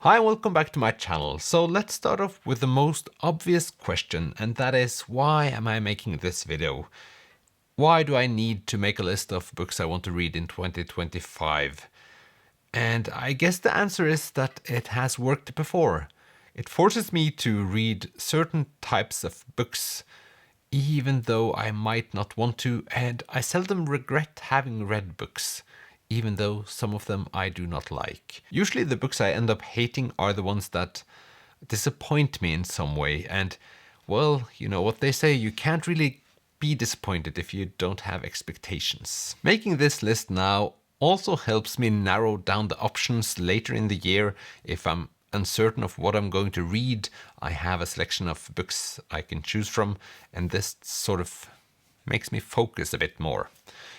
Hi, welcome back to my channel. So let's start off with the most obvious question, and that is, why am I making this video? Why do I need to make a list of books I want to read in 2025? And I guess the answer is that it has worked before. It forces me to read certain types of books, even though I might not want to, and I seldom regret having read books, even though some of them I do not like. Usually the books I end up hating are the ones that disappoint me in some way, and well, you know what they say, you can't really be disappointed if you don't have expectations. Making this list now also helps me narrow down the options later in the year. If I'm uncertain of what I'm going to read, I have a selection of books I can choose from, and this sort of makes me focus a bit more.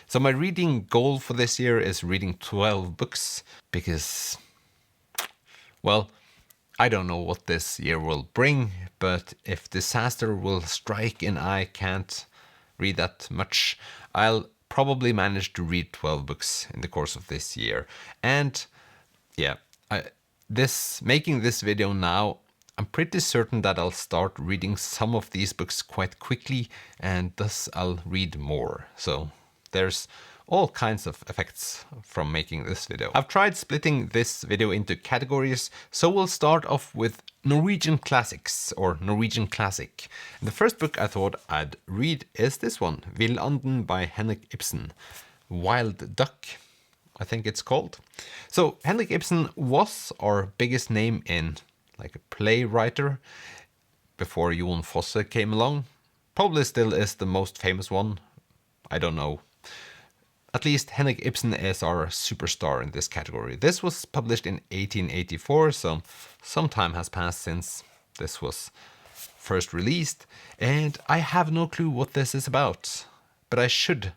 So my reading goal for this year is reading 12 books because, well, I don't know what this year will bring, but if disaster will strike and I can't read that much, I'll probably manage to read 12 books in the course of this year. And yeah, making this video now, I'm pretty certain that I'll start reading some of these books quite quickly, and thus I'll read more. So there's all kinds of effects from making this video. I've tried splitting this video into categories, so we'll start off with Norwegian classics, or Norwegian classic. And the first book I thought I'd read is this one, Villanden by Henrik Ibsen. Wild Duck, I think it's called. So Henrik Ibsen was our biggest name in like a playwriter before Jon Fosse came along. Probably still is the most famous one. I don't know. At least Henrik Ibsen is our superstar in this category. This was published in 1884, so some time has passed since this was first released, and I have no clue what this is about. But I should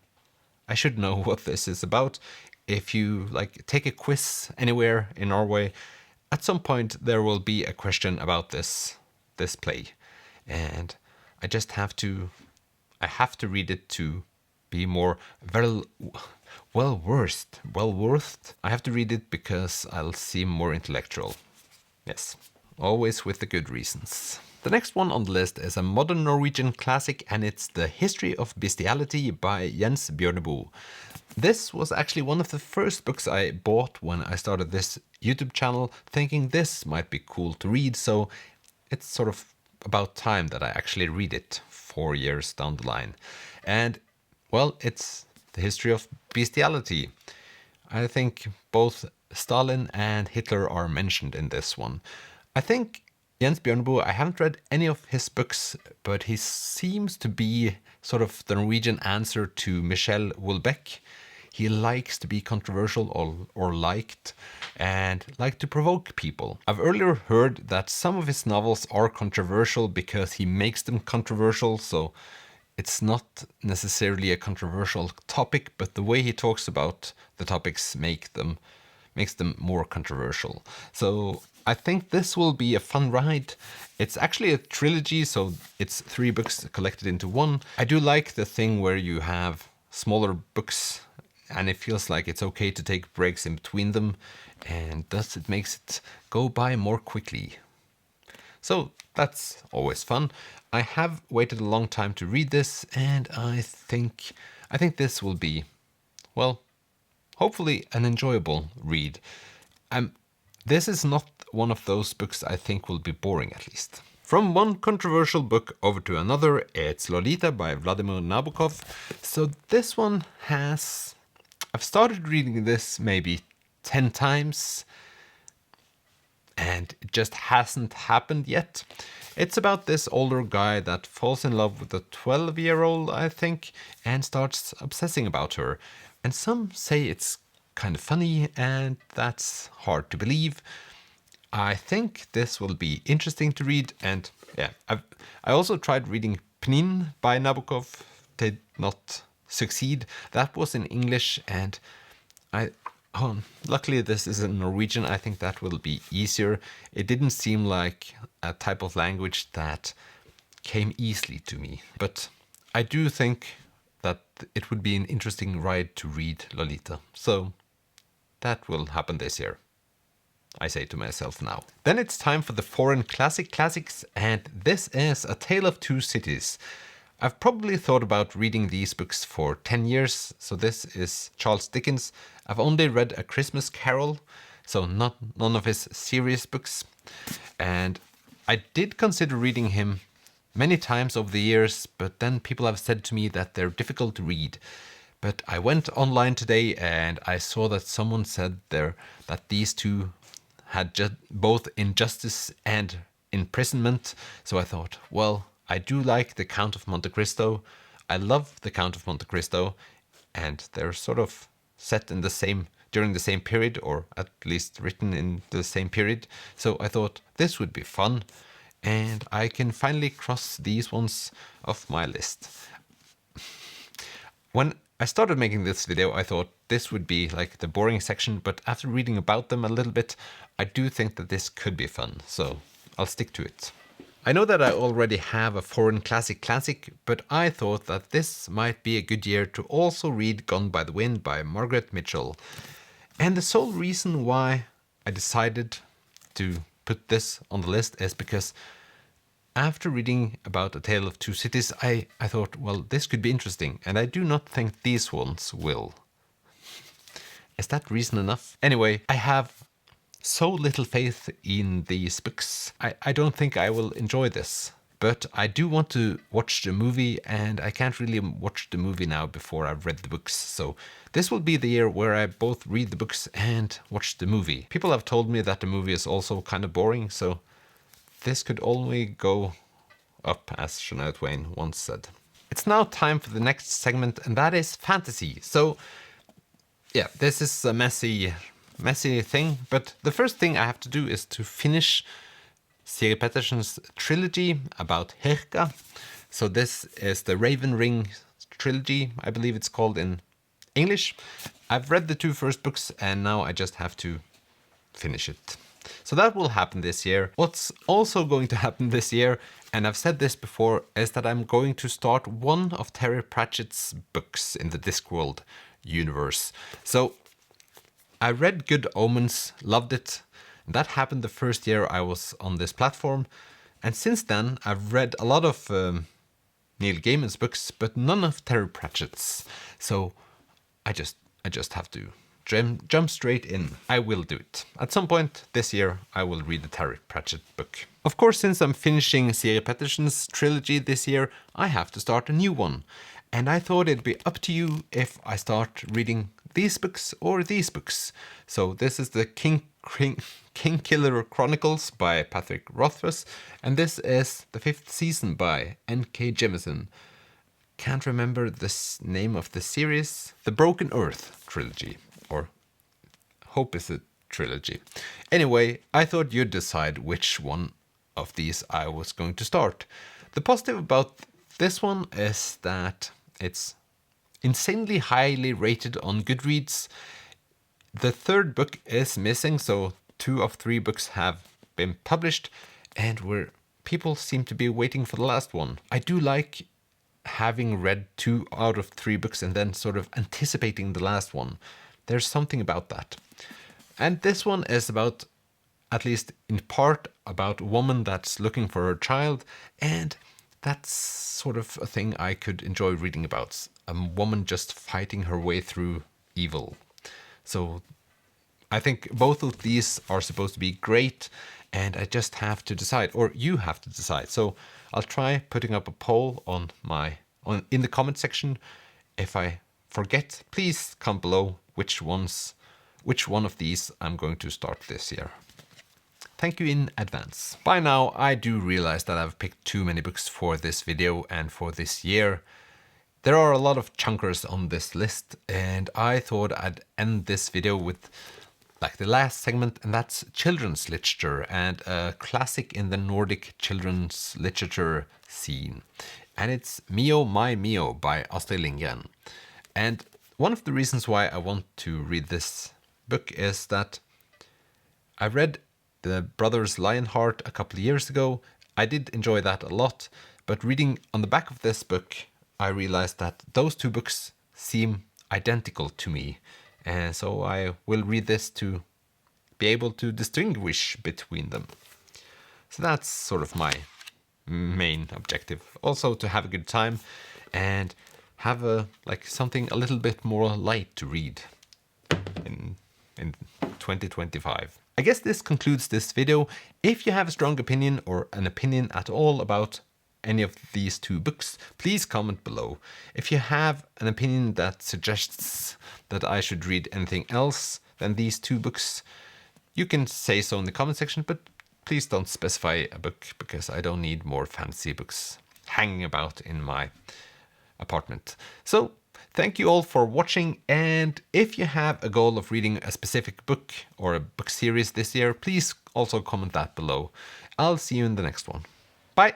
know what this is about. If you like take a quiz anywhere in Norway, at some point there will be a question about this play, and I just have to read it to be more well worth. I have to read it because I'll seem more intellectual. Yes, always with the good reasons. The next one on the list is a modern Norwegian classic, and it's The History of Bestiality by Jens Bjørneboe. This was actually one of the first books I bought when I started this YouTube channel, thinking this might be cool to read, so it's sort of about time that I actually read it 4 years down the line. And, well, it's the history of bestiality. I think both Stalin and Hitler are mentioned in this one. I think Jens Bjørneboe, I haven't read any of his books, but he seems to be sort of the Norwegian answer to Michel Houellebecq. He likes to be controversial or liked, and like to provoke people. I've earlier heard that some of his novels are controversial because he makes them controversial, so it's not necessarily a controversial topic, but the way he talks about the topics makes them more controversial. So I think this will be a fun ride. It's actually a trilogy, so it's 3 books collected into one. I do like the thing where you have smaller books and it feels like it's okay to take breaks in between them, and thus it makes it go by more quickly. So that's always fun. I have waited a long time to read this, and I think this will be, well, hopefully an enjoyable read. This is not one of those books I think will be boring, at least. From one controversial book over to another, it's Lolita by Vladimir Nabokov. So this one I've started reading this maybe 10 times, and it just hasn't happened yet. It's about this older guy that falls in love with a 12-year-old, I think, and starts obsessing about her. And some say it's kind of funny, and that's hard to believe. I think this will be interesting to read, and yeah, I also tried reading Pnin by Nabokov, did not succeed. That was in English, and luckily this is in Norwegian. I think that will be easier. It didn't seem like a type of language that came easily to me, but I do think that it would be an interesting ride to read Lolita. So that will happen this year. I say to myself now. Then it's time for the foreign classics, and this is A Tale of Two Cities. I've probably thought about reading these books for 10 years, so this is Charles Dickens. I've only read A Christmas Carol, so none of his serious books. And I did consider reading him many times over the years, but then people have said to me that they're difficult to read. But I went online today and I saw that someone said there that these two had both injustice and imprisonment. So I thought, well, I do like The Count of Monte Cristo. I love The Count of Monte Cristo, and they're sort of set in during the same period, or at least written in the same period. So I thought this would be fun, and I can finally cross these ones off my list. When I started making this video, I thought this would be like the boring section, but after reading about them a little bit, I do think that this could be fun, so I'll stick to it. I know that I already have a foreign classic, but I thought that this might be a good year to also read Gone by the Wind by Margaret Mitchell. And the sole reason why I decided to put this on the list is because after reading about A Tale of Two Cities, I thought, well, this could be interesting, and I do not think these ones will. Is that reason enough? Anyway, I have so little faith in these books. I don't think I will enjoy this. But I do want to watch the movie, and I can't really watch the movie now before I've read the books. So this will be the year where I both read the books and watch the movie. People have told me that the movie is also kind of boring, so this could only go up, as Shania Twain once said. It's now time for the next segment, and that is fantasy. So yeah, this is a messy thing, but the first thing I have to do is to finish Siri Pettersen's trilogy about Herka. So this is the Raven Ring trilogy, I believe it's called in English. I've read the two first books and now I just have to finish it. So that will happen this year. What's also going to happen this year, and I've said this before, is that I'm going to start one of Terry Pratchett's books in the Discworld universe. So I read Good Omens, loved it. That happened the first year I was on this platform. And since then, I've read a lot of Neil Gaiman's books, but none of Terry Pratchett's. So I just have to jump straight in. I will do it. At some point this year, I will read the Terry Pratchett book. Of course, since I'm finishing Siri Pettersen's trilogy this year, I have to start a new one. And I thought it'd be up to you if I start reading these books or these books. So this is the Kingkiller Chronicles by Patrick Rothfuss, and this is the 5th season by N.K. Jemisin. Can't remember the name of the series. The Broken Earth trilogy, or hope is a trilogy. Anyway, I thought you'd decide which one of these I was going to start. The positive about this one is that it's insanely highly rated on Goodreads. The third book is missing, so 2 of 3 books have been published, and people seem to be waiting for the last one. I do like having read 2 out of 3 books and then sort of anticipating the last one. There's something about that. And this one is about, at least in part, about a woman that's looking for her child, and that's sort of a thing I could enjoy reading about. A woman just fighting her way through evil. So I think both of these are supposed to be great, and I just have to decide, or you have to decide. So I'll try putting up a poll in the comment section. If I forget, please comment below which one of these I'm going to start this year. Thank you in advance. By now, I do realize that I've picked too many books for this video and for this year. There are a lot of chunkers on this list, and I thought I'd end this video with like the last segment, and that's children's literature and a classic in the Nordic children's literature scene. And it's Mio, My Mio by Astrid Lindgren. And one of the reasons why I want to read this book is that I read The Brothers Lionheart a couple of years ago. I did enjoy that a lot, but reading on the back of this book, I realized that those 2 books seem identical to me. And so I will read this to be able to distinguish between them. So that's sort of my main objective. Also to have a good time and have something a little bit more light to read in 2025. I guess this concludes this video. If you have a strong opinion or an opinion at all about any of these two books, please comment below. If you have an opinion that suggests that I should read anything else than these two books, you can say so in the comment section, but please don't specify a book because I don't need more fantasy books hanging about in my apartment. So thank you all for watching, and if you have a goal of reading a specific book or a book series this year, please also comment that below. I'll see you in the next one. Bye!